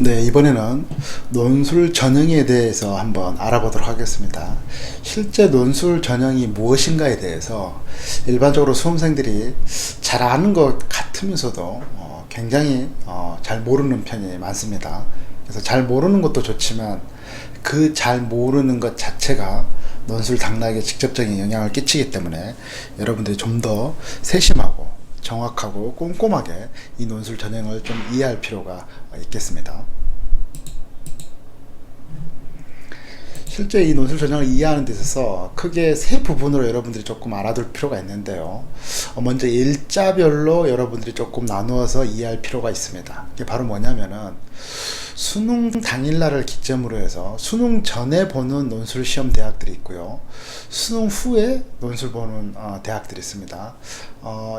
네, 이번에는 논술 전형에 대해서 한번 알아보도록 하겠습니다. 실제 논술 전형이 무엇인가에 대해서 일반적으로 수험생들이 잘 아는 것 같으면서도 굉장히 잘 모르는 편이 많습니다. 그래서 잘 모르는 것도 좋지만 그 잘 모르는 것 자체가 논술 당락에 직접적인 영향을 끼치기 때문에 여러분들이 좀 더 세심하고 정확하고 꼼꼼하게 이 논술 전형을 좀 이해할 필요가 있겠습니다. 실제 이 논술 전형을 이해하는 데 있어서 크게 세 부분으로 여러분들이 조금 알아둘 필요가 있는데요. 먼저 일자별로 여러분들이 조금 나누어서 이해할 필요가 있습니다. 이게 바로 뭐냐면은 수능 당일날을 기점으로 해서 수능 전에 보는 논술 시험 대학들이 있고요. 수능 후에 논술 보는 대학들이 있습니다.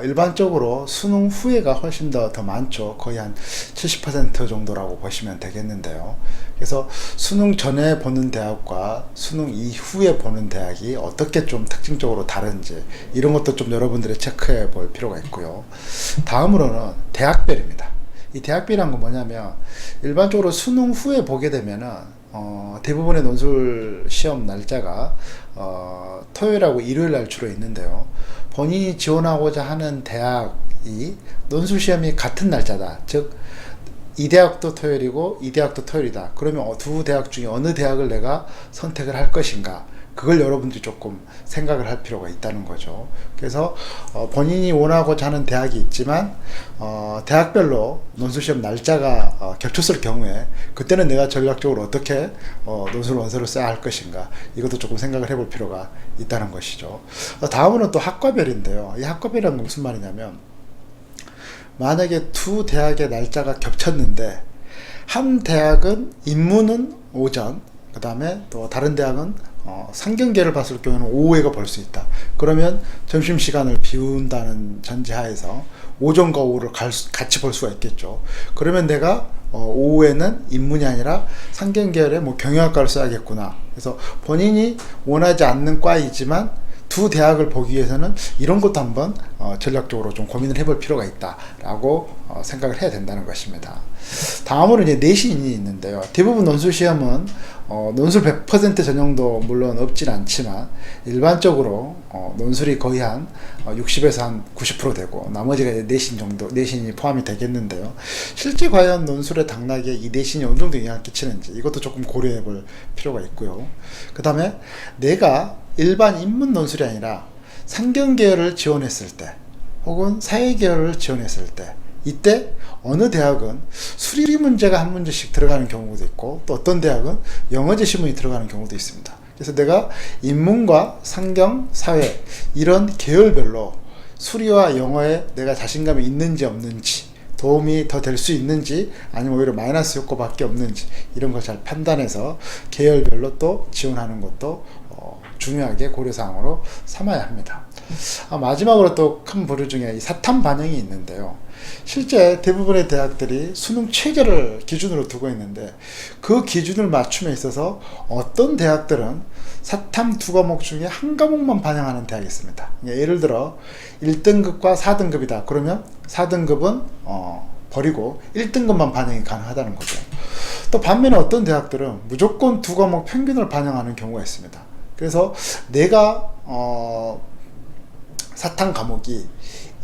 일반적으로 수능 후에가 훨씬 더 많죠. 거의 한 70% 정도라고 보시면 되겠는데요. 그래서 수능 전에 보는 대학과 수능 이후에 보는 대학이 어떻게 좀 특징적으로 다른지 이런 것도 좀 여러분들이 체크해 볼 필요가 있고요. 다음으로는 대학별입니다. 이 대학별이란 건 뭐냐면 일반적으로 수능 후에 보게 되면은 대부분의 논술 시험 날짜가 토요일하고 일요일 날 주로 있는데요. 본인이 지원하고자 하는 대학이 논술 시험이 같은 날짜다. 즉 이 대학도 토요일이고 이 대학도 토요일이다. 그러면 두 대학 중에 어느 대학을 내가 선택을 할 것인가? 그걸 여러분들이 조금 생각을 할 필요가 있다는 거죠. 그래서 본인이 원하고자 하는 대학이 있지만 대학별로 논술시험 날짜가 겹쳤을 경우에 그때는 내가 전략적으로 어떻게 논술 원서를 써야 할 것인가, 이것도 조금 생각을 해볼 필요가 있다는 것이죠. 다음은 또 학과별인데요. 이 학과별이란 건 무슨 말이냐면 만약에 두 대학의 날짜가 겹쳤는데 한 대학은 인문은 오전, 그 다음에 또 다른 대학은 상경계를 봤을 경우에는 오후에가 볼 수 있다. 그러면 점심시간을 비운다는 전제하에서 오전과 오후를 같이 볼 수가 있겠죠. 그러면 내가 오후에는 인문이 아니라 상경계열의 경영학과를 써야겠구나. 그래서 본인이 원하지 않는 과이지만 두 대학을 보기 위해서는 이런 것도 한번 전략적으로 좀 고민을 해볼 필요가 있다라고 생각을 해야 된다는 것입니다. 다음으로 이제 내신이 있는데요. 대부분 논술 시험은 논술 100% 전형도 물론 없진 않지만 일반적으로 논술이 거의 한 60에서 한 90% 되고 나머지가 이제 내신 정도, 내신이 포함이 되겠는데요. 실제 과연 논술의 당락에 이 내신이 어느 정도 영향을 끼치는지 이것도 조금 고려해 볼 필요가 있고요. 그 다음에 내가 일반 인문 논술이 아니라 상경계열을 지원했을 때 혹은 사회계열을 지원했을 때 이때 어느 대학은 수리 문제가 한 문제씩 들어가는 경우도 있고 또 어떤 대학은 영어제 시문이 들어가는 경우도 있습니다. 그래서 내가 인문과 상경, 사회 이런 계열별로 수리와 영어에 내가 자신감이 있는지 없는지, 도움이 더 될 수 있는지 아니면 오히려 마이너스 효과밖에 없는지 이런 걸 잘 판단해서 계열별로 또 지원하는 것도 중요하게 고려사항으로 삼아야 합니다. 마지막으로 또 큰 부류 중에 이 사탐 반영이 있는데요. 실제 대부분의 대학들이 수능 최저를 기준으로 두고 있는데 그 기준을 맞춤에 있어서 어떤 대학들은 사탐 두 과목 중에 한 과목만 반영하는 대학이 있습니다. 예를 들어 1등급과 4등급이다. 그러면 4등급은 버리고 1등급만 반영이 가능하다는 거죠. 또 반면에 어떤 대학들은 무조건 두 과목 평균을 반영하는 경우가 있습니다. 그래서 내가 사탐 과목이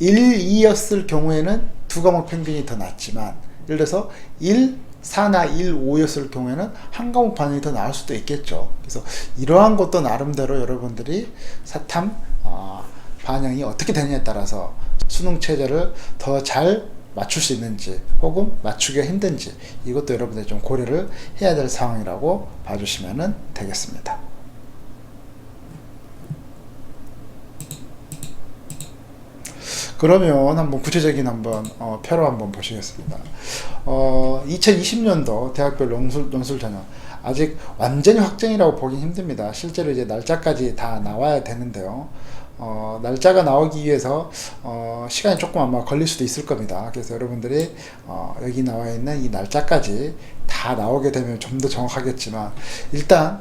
1, 2였을 경우에는 두 과목 평균이 더 낮지만 예를 들어서 1, 4나 1, 5였을 경우에는 한 과목 반영이 더 나을 수도 있겠죠. 그래서 이러한 것도 나름대로 여러분들이 사탐 반영이 어떻게 되느냐에 따라서 수능 체제를 더 잘 맞출 수 있는지 혹은 맞추기가 힘든지 이것도 여러분들이 좀 고려를 해야 될 상황이라고 봐주시면 되겠습니다. 그러면 한번 구체적인 표로 한번 보시겠습니다. 2020년도 대학별 논술 전형 아직 완전히 확정이라고 보긴 힘듭니다. 실제로 이제 날짜까지 다 나와야 되는데요. 날짜가 나오기 위해서 시간이 조금 아마 걸릴 수도 있을 겁니다. 그래서 여러분들이 여기 나와 있는 이 날짜까지 다 나오게 되면 좀 더 정확하겠지만 일단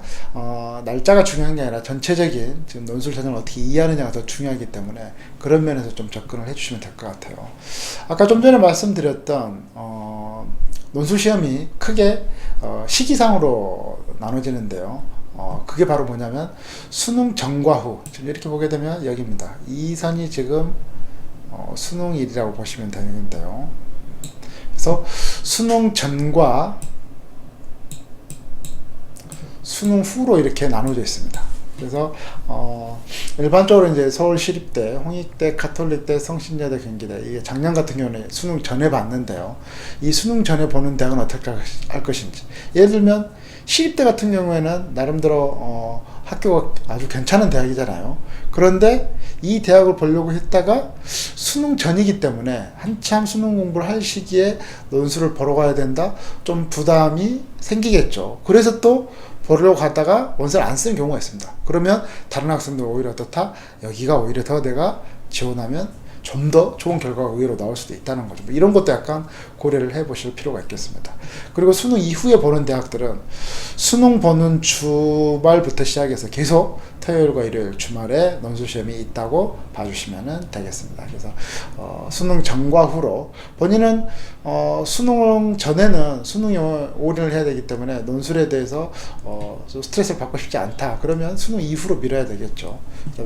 날짜가 중요한 게 아니라 전체적인 지금 논술 전형을 어떻게 이해하느냐가 더 중요하기 때문에 그런 면에서 좀 접근을 해주시면 될 것 같아요. 아까 좀 전에 말씀드렸던 논술 시험이 크게 시기상으로 나눠지는데요. 그게 바로 뭐냐면 수능 전과 후, 지금 이렇게 보게 되면 여기입니다. 이 선이 지금 수능일이라고 보시면 되는데요. 그래서 수능 전과 수능 후로 이렇게 나눠져 있습니다. 그래서 일반적으로 이제 서울시립대, 홍익대, 가톨릭대, 성신여대, 경기대, 이게 작년 같은 경우는 수능 전에 봤는데요. 이 수능 전에 보는 대학은 어떻게 할 것인지. 예를 들면 시립대 같은 경우에는 나름대로 학교가 아주 괜찮은 대학이잖아요. 그런데 이 대학을 보려고 했다가 수능 전이기 때문에 한참 수능 공부를 할 시기에 논술을 보러 가야 된다? 좀 부담이 생기겠죠. 그래서 또 보려고 갔다가 원서를 안 쓰는 경우가 있습니다. 그러면 다른 학생들 오히려 어떻다? 여기가 오히려 더 내가 지원하면 좀 더 좋은 결과가 의외로 나올 수도 있다는 거죠. 이런 것도 약간 고려를 해 보실 필요가 있겠습니다. 그리고 수능 이후에 보는 대학들은 수능 보는 주말부터 시작해서 계속 토요일과 일요일 주말에 논술시험이 있다고 봐주시면 되겠습니다. 그래서 수능 전과 후로 본인은 수능 전에는 수능에 올인을 해야 되기 때문에 논술에 대해서 스트레스를 받고 싶지 않다. 그러면 수능 이후로 미뤄야 되겠죠.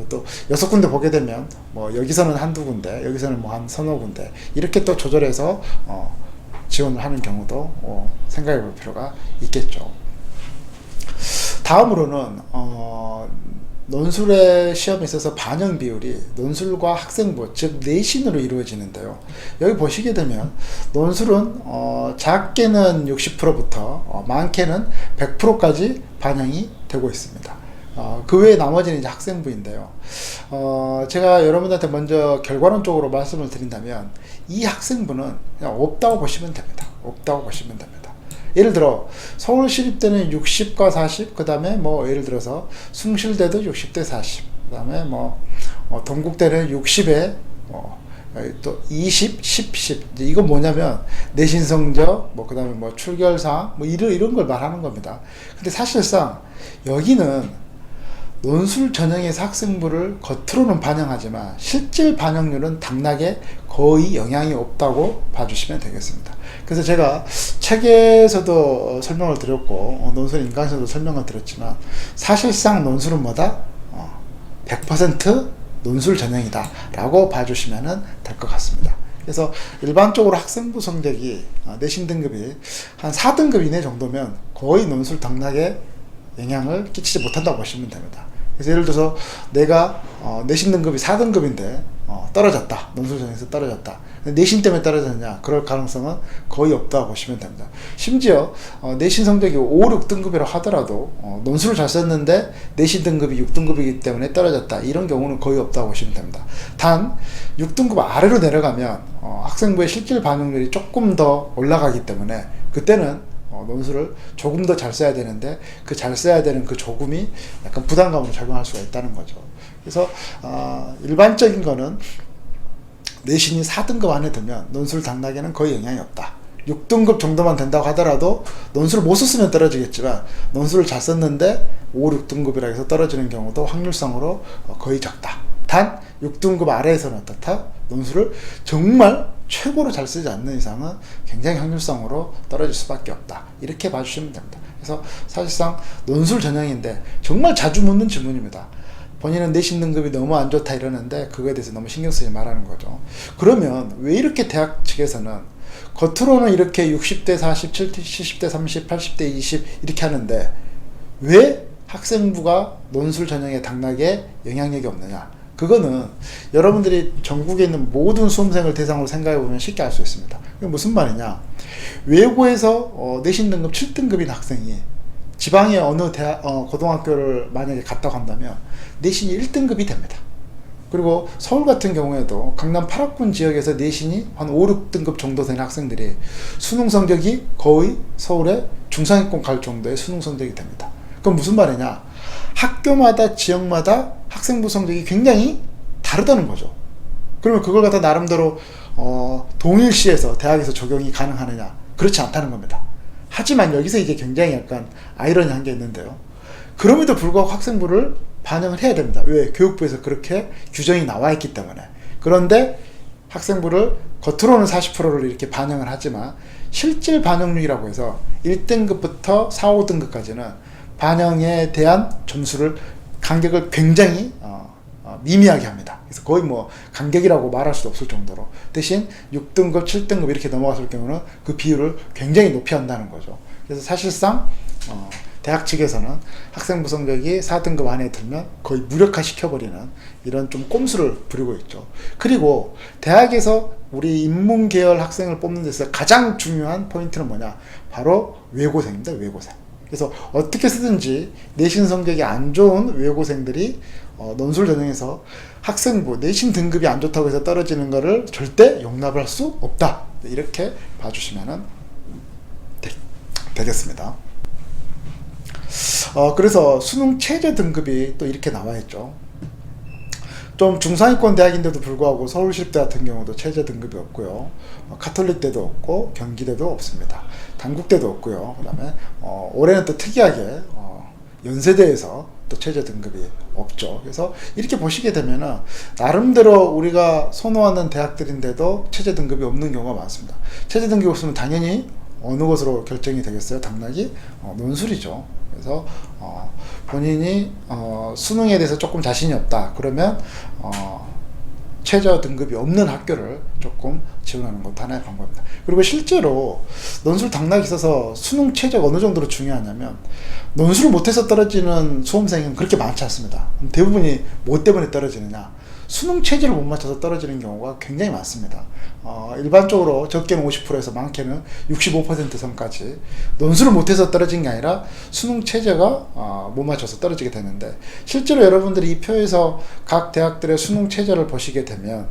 또 6군데 보게 되면 뭐 여기서는 한두 군데, 여기서는 뭐 한 서너 군데 이렇게 또 조절해서 지원을 하는 경우도 생각해 볼 필요가 있겠죠. 다음으로는 논술의 시험에 있어서 반영 비율이 논술과 학생부, 즉 내신으로 이루어지는데요. 여기 보시게 되면 논술은 작게는 60%부터 많게는 100%까지 반영이 되고 있습니다. 그 외에 나머지는 이제 학생부인데요. 제가 여러분들한테 먼저 결과론적으로 말씀을 드린다면 이 학생부는 그냥 없다고 보시면 됩니다. 없다고 보시면 됩니다. 예를 들어 서울시립대는 60과 40, 그 다음에 뭐 예를 들어서 숭실대도 60대 40, 그 다음에 동국대는 60에 또 20, 10, 10. 이건 뭐냐면 내신 성적, 그 다음에 출결사항, 이런 걸 말하는 겁니다. 근데 사실상 여기는 논술 전형에서 학생부를 겉으로는 반영하지만 실질 반영률은 당락에 거의 영향이 없다고 봐주시면 되겠습니다. 그래서 제가 책에서도 설명을 드렸고 논술 인강에서도 설명을 드렸지만 사실상 논술은 뭐다? 100% 논술 전형이다 라고 봐주시면 될 것 같습니다. 그래서 일반적으로 학생부 성적이 내신 등급이 한 4등급 이내 정도면 거의 논술 당락에 영향을 끼치지 못한다고 보시면 됩니다. 그래서 예를 들어서 내가 내신 등급이 4등급인데 떨어졌다. 논술 전형에서 떨어졌다. 내신 때문에 떨어졌냐? 그럴 가능성은 거의 없다고 보시면 됩니다. 심지어 내신 성적이 5, 6등급이라 하더라도 논술을 잘 썼는데 내신 등급이 6등급이기 때문에 떨어졌다. 이런 경우는 거의 없다고 보시면 됩니다. 단 6등급 아래로 내려가면 학생부의 실질 반영률이 조금 더 올라가기 때문에 그때는 논술을 조금 더 잘 써야 되는데 그 잘 써야 되는 그 조금이 약간 부담감으로 작용할 수가 있다는 거죠. 그래서 일반적인 거는 내신이 4등급 안에 들면 논술 당락에는 거의 영향이 없다. 6등급 정도만 된다고 하더라도 논술을 못 썼으면 떨어지겠지만 논술을 잘 썼는데 5, 6등급이라 해서 떨어지는 경우도 확률상으로 거의 적다. 단 6등급 아래에서는 어떻다? 논술을 정말 최고로 잘 쓰지 않는 이상은 굉장히 확률상으로 떨어질 수밖에 없다. 이렇게 봐주시면 됩니다. 그래서 사실상 논술 전형인데 정말 자주 묻는 질문입니다. 본인은 내신 등급이 너무 안 좋다 이러는데 그거에 대해서 너무 신경 쓰지 말라는 거죠. 그러면 왜 이렇게 대학 측에서는 겉으로는 이렇게 60대 40, 70대 30, 80대 20 이렇게 하는데 왜 학생부가 논술 전형의 당락에 영향력이 없느냐? 그거는 여러분들이 전국에 있는 모든 수험생을 대상으로 생각해 보면 쉽게 알 수 있습니다. 그게 무슨 말이냐? 외고에서 내신 등급 7등급인 학생이 지방의 어느 고등학교를 만약에 갔다고 한다면 내신이 1등급이 됩니다. 그리고 서울 같은 경우에도 강남 8학군 지역에서 내신이 한 5, 6등급 정도 되는 학생들이 수능 성적이 거의 서울의 중상위권 갈 정도의 수능 성적이 됩니다. 그건 무슨 말이냐? 학교마다 지역마다 학생부 성적이 굉장히 다르다는 거죠. 그러면 그걸 갖다 나름대로 동일시에서 대학에서 적용이 가능하느냐? 그렇지 않다는 겁니다. 하지만 여기서 이제 굉장히 약간 아이러니한 게 있는데요. 그럼에도 불구하고 학생부를 반영을 해야 됩니다. 왜? 교육부에서 그렇게 규정이 나와 있기 때문에. 그런데 학생부를 겉으로는 40%를 이렇게 반영을 하지만 실질 반영률이라고 해서 1등급부터 4, 5등급까지는 반영에 대한 점수를 간격을 굉장히 미미하게 합니다. 그래서 거의 뭐 간격이라고 말할 수도 없을 정도로, 대신 6등급, 7등급 이렇게 넘어갔을 경우는 그 비율을 굉장히 높이 한다는 거죠. 그래서 사실상 대학 측에서는 학생부 성적이 4등급 안에 들면 거의 무력화 시켜버리는 이런 좀 꼼수를 부리고 있죠. 그리고 대학에서 우리 인문계열 학생을 뽑는 데서 가장 중요한 포인트는 뭐냐? 바로 외고생입니다. 외고생. 그래서 어떻게 쓰든지 내신 성적이 안 좋은 외고생들이 논술 전형에서 학생부 내신 등급이 안 좋다고 해서 떨어지는 것을 절대 용납을 할 수 없다. 이렇게 봐주시면 되겠습니다. 그래서 수능 최저 등급이 또 이렇게 나와 있죠. 좀 중상위권 대학인데도 불구하고 서울시립대 같은 경우도 최저 등급이 없고요. 카톨릭대도 없고 경기대도 없습니다. 단국대도 없고요. 그 다음에 올해는 또 특이하게 연세대에서 또 최저 등급이 없죠. 그래서 이렇게 보시게 되면은 나름대로 우리가 선호하는 대학들인데도 최저 등급이 없는 경우가 많습니다. 최저 등급이 없으면 당연히 어느 것으로 결정이 되겠어요? 당락이 논술이죠. 그래서 본인이 수능에 대해서 조금 자신이 없다 그러면 최저 등급이 없는 학교를 조금 지원하는 것도 하나의 방법입니다. 그리고 실제로 논술 당락이 있어서 수능 최저가 어느 정도로 중요하냐면, 논술을 못해서 떨어지는 수험생은 그렇게 많지 않습니다. 대부분이 뭐 때문에 떨어지느냐, 수능 체제를 못 맞춰서 떨어지는 경우가 굉장히 많습니다. 일반적으로 적게는 50%에서 많게는 65% 선까지 논술을 못해서 떨어진 게 아니라 수능 체제가 못 맞춰서 떨어지게 되는데, 실제로 여러분들이 이 표에서 각 대학들의 수능 체제를 보시게 되면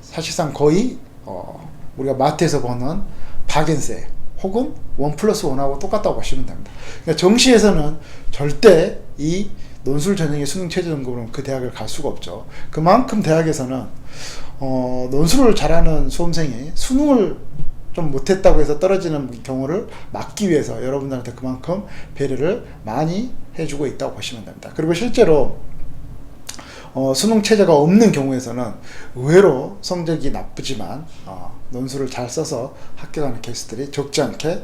사실상 거의 우리가 마트에서 보는 박앤세 혹은 1+1하고 똑같다고 보시면 됩니다. 그러니까 정시에서는 절대 이 논술 전형의 수능 최저 등급으로는 그 대학을 갈 수가 없죠. 그만큼 대학에서는 논술을 잘하는 수험생이 수능을 좀 못했다고 해서 떨어지는 경우를 막기 위해서 여러분들한테 그만큼 배려를 많이 해주고 있다고 보시면 됩니다. 그리고 실제로 수능 체제가 없는 경우에서는 의외로 성적이 나쁘지만 논술을 잘 써서 합격하는 케이스들이 적지 않게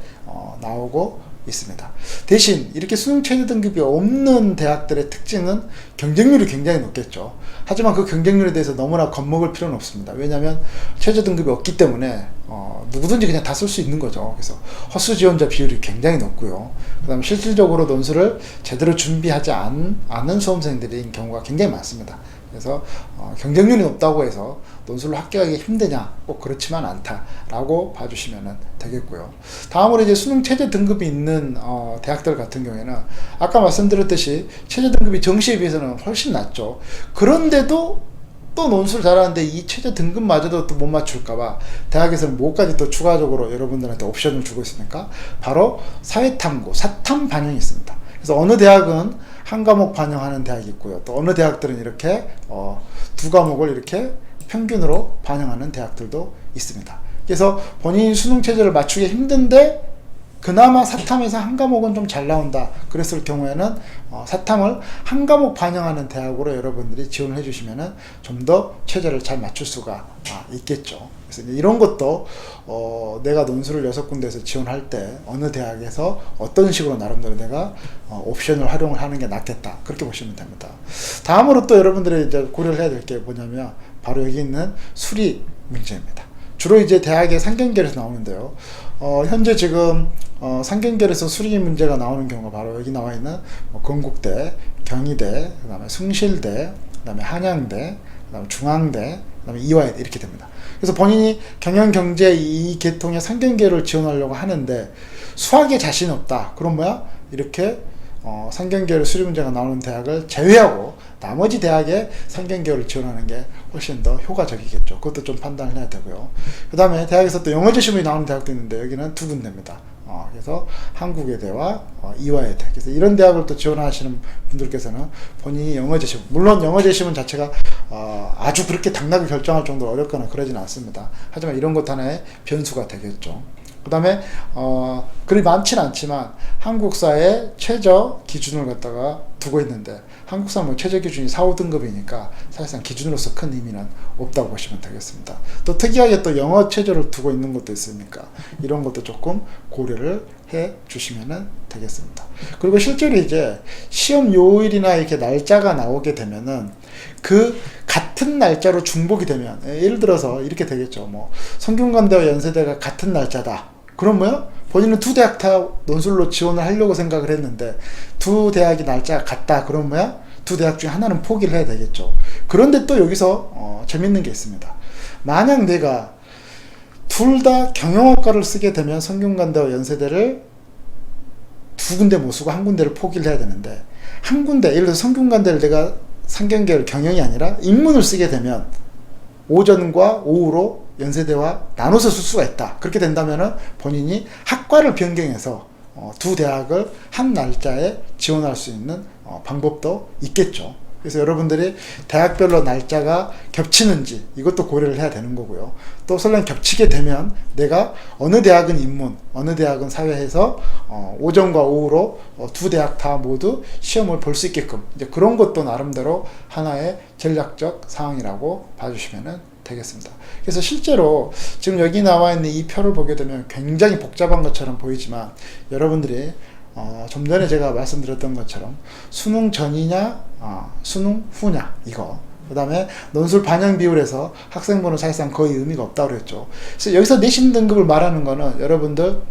나오고 있습니다. 대신 이렇게 수능 최저 등급이 없는 대학들의 특징은 경쟁률이 굉장히 높겠죠. 하지만 그 경쟁률에 대해서 너무나 겁먹을 필요는 없습니다. 왜냐하면 최저 등급이 없기 때문에 누구든지 그냥 다 쓸 수 있는 거죠. 그래서 허수 지원자 비율이 굉장히 높고요. 그 다음에 실질적으로 논술을 제대로 준비하지 않은 수험생들인 경우가 굉장히 많습니다. 그래서 경쟁률이 높다고 해서 논술로 합격하기 힘드냐, 꼭 그렇지만 않다라고 봐주시면 되겠고요. 다음으로 이제 수능 최저 등급이 있는 대학들 같은 경우에는 아까 말씀드렸듯이 최저 등급이 정시에 비해서는 훨씬 낮죠. 그런데도 또 논술 잘하는데 이 최저 등급마저도 또 못 맞출까봐 대학에서는 뭐까지 또 추가적으로 여러분들한테 옵션을 주고 있으니까 바로 사회탐구, 사탐 반영이 있습니다. 그래서 어느 대학은 한 과목 반영하는 대학이 있고요. 또 어느 대학들은 이렇게 두 과목을 이렇게 평균으로 반영하는 대학들도 있습니다. 그래서 본인 수능 체제를 맞추기 힘든데 그나마 사탐에서 한 과목은 좀 잘 나온다 그랬을 경우에는 사탐을 한 과목 반영하는 대학으로 여러분들이 지원을 해주시면 좀 더 체제를 잘 맞출 수가 있겠죠. 그래서 이런 것도 내가 논술을 6군데에서 지원할 때 어느 대학에서 어떤 식으로 나름대로 내가 옵션을 활용을 하는 게 낫겠다, 그렇게 보시면 됩니다. 다음으로 또 여러분들이 이제 고려를 해야 될 게 뭐냐면 바로 여기 있는 수리 문제입니다. 주로 이제 대학의 상경결에서 나오는데요. 현재 지금 상경결에서 수리 문제가 나오는 경우가 바로 여기 나와 있는 건국대, 경희대, 그 다음에 숭실대, 그 다음에 한양대, 그 다음에 중앙대, 그 다음에 이화여대 이렇게 됩니다. 그래서 본인이 경영경제 이 계통의 상경계를 지원하려고 하는데 수학에 자신 없다. 그럼 뭐야? 이렇게 상경계열 수리 문제가 나오는 대학을 제외하고 나머지 대학에 상경계열을 지원하는 게 훨씬 더 효과적이겠죠. 그것도 좀 판단을 해야 되고요. 그 다음에 대학에서 또 영어제 시험이 나오는 대학도 있는데 여기는 두 군데입니다. 그래서 한국외대와 이화여대. 그래서 이런 대학을 또 지원하시는 분들께서는 본인이 영어제 시험, 물론 영어제 시험 자체가 아주 그렇게 당락을 결정할 정도로 어렵거나 그러진 않습니다. 하지만 이런 것 하나의 변수가 되겠죠. 그 다음에 그리 많지는 않지만 한국사의 최저 기준을 갖다가 두고 있는데 한국사 뭐 최저 기준이 4, 5등급이니까 사실상 기준으로서 큰 의미는 없다고 보시면 되겠습니다. 또 특이하게 또 영어 최저를 두고 있는 것도 있으니까 이런 것도 조금 고려를 해 주시면 되겠습니다. 그리고 실제로 이제 시험 요일이나 이렇게 날짜가 나오게 되면은 그 같은 날짜로 중복이 되면, 예를 들어서 이렇게 되겠죠. 뭐 성균관대와 연세대가 같은 날짜다. 그럼 뭐요? 본인은 두 대학 다 논술로 지원을 하려고 생각을 했는데 두 대학이 날짜가 같다. 그럼 뭐야? 두 대학 중에 하나는 포기를 해야 되겠죠. 그런데 또 여기서 재밌는 게 있습니다. 만약 내가 둘 다 경영학과를 쓰게 되면 성균관대와 연세대를 두 군데 못 쓰고 한 군데를 포기를 해야 되는데, 한 군데, 예를 들어서 성균관대를 내가 상경계열 경영이 아니라 인문을 쓰게 되면 오전과 오후로 연세대와 나눠서 쓸 수가 있다. 그렇게 된다면 본인이 학과를 변경해서 두 대학을 한 날짜에 지원할 수 있는 방법도 있겠죠. 그래서 여러분들이 대학별로 날짜가 겹치는지 이것도 고려를 해야 되는 거고요. 또 설령 겹치게 되면 내가 어느 대학은 인문, 어느 대학은 사회해서 오전과 오후로 두 대학 다 모두 시험을 볼 수 있게끔, 이제 그런 것도 나름대로 하나의 전략적 사항이라고 봐주시면 되겠습니다. 그래서 실제로 지금 여기 나와 있는 이 표를 보게 되면 굉장히 복잡한 것처럼 보이지만, 여러분들이 좀 전에 제가 말씀드렸던 것처럼 수능 전이냐 수능 후냐, 이거, 그 다음에 논술 반영 비율에서 학생부는 사실상 거의 의미가 없다고 그랬죠. 그래서 여기서 내신 등급을 말하는 거는 여러분들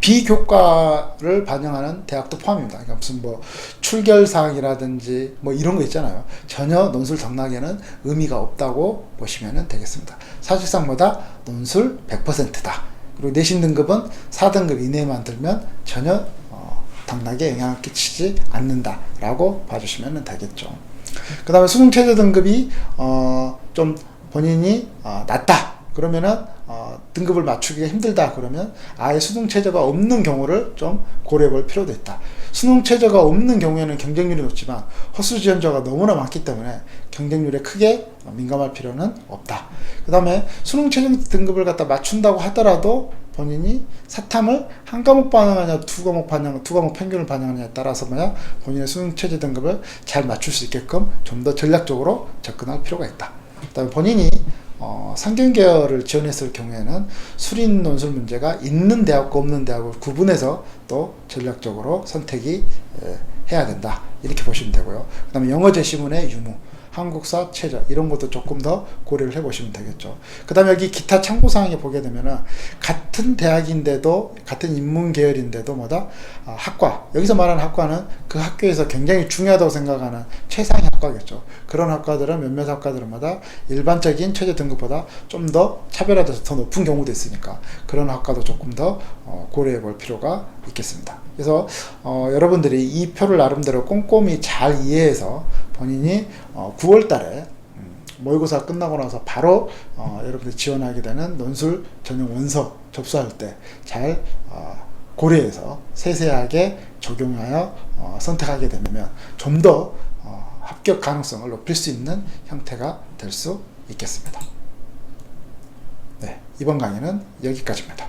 비교과를 반영하는 대학도 포함입니다. 그러니까 무슨 뭐 출결사항이라든지 뭐 이런 거 있잖아요. 전혀 논술 당락에는 의미가 없다고 보시면 되겠습니다. 사실상 뭐다? 논술 100%다. 그리고 내신 등급은 4등급 이내만 들면 전혀 당락에 영향을 끼치지 않는다라고 봐주시면 되겠죠. 그 다음에 수능 최저 등급이 좀 본인이 낮다. 그러면은 등급을 맞추기가 힘들다. 그러면 아예 수능 최저가 없는 경우를 좀 고려해 볼 필요도 있다. 수능 최저가 없는 경우에는 경쟁률이 높지만 허수 지원자가 너무나 많기 때문에 경쟁률에 크게 민감할 필요는 없다. 그 다음에 수능 최저 등급을 갖다 맞춘다고 하더라도 본인이 사탐을 한 과목 반영하냐 두 과목 평균을 반영하냐에 따라서 본인의 수능 최저 등급을 잘 맞출 수 있게끔 좀 더 전략적으로 접근할 필요가 있다. 그 다음에 본인이 상경계열을 지원했을 경우에는 수린 논술 문제가 있는 대학과 없는 대학을 구분해서 또 전략적으로 선택이 해야 된다. 이렇게 보시면 되고요. 그 다음에 영어 제시문의 유무, 한국사 최저, 이런 것도 조금 더 고려를 해보시면 되겠죠. 그 다음에 여기 기타 참고사항에 보게 되면은 같은 대학인데도, 같은 인문 계열인데도 뭐다? 학과, 여기서 말하는 학과는 그 학교에서 굉장히 중요하다고 생각하는 최상의 학과겠죠. 그런 학과들은, 몇몇 학과들은 뭐다? 일반적인 최저 등급보다 좀 더 차별화돼서 더 높은 경우도 있으니까 그런 학과도 조금 더 고려해 볼 필요가 있겠습니다. 그래서 여러분들이 이 표를 나름대로 꼼꼼히 잘 이해해서 본인이 9월 달에 모의고사 끝나고 나서 바로 여러분들 지원하게 되는 논술 전용 원서 접수할 때 잘 고려해서 세세하게 적용하여 선택하게 되면 좀 더 합격 가능성을 높일 수 있는 형태가 될 수 있겠습니다. 네, 이번 강의는 여기까지입니다.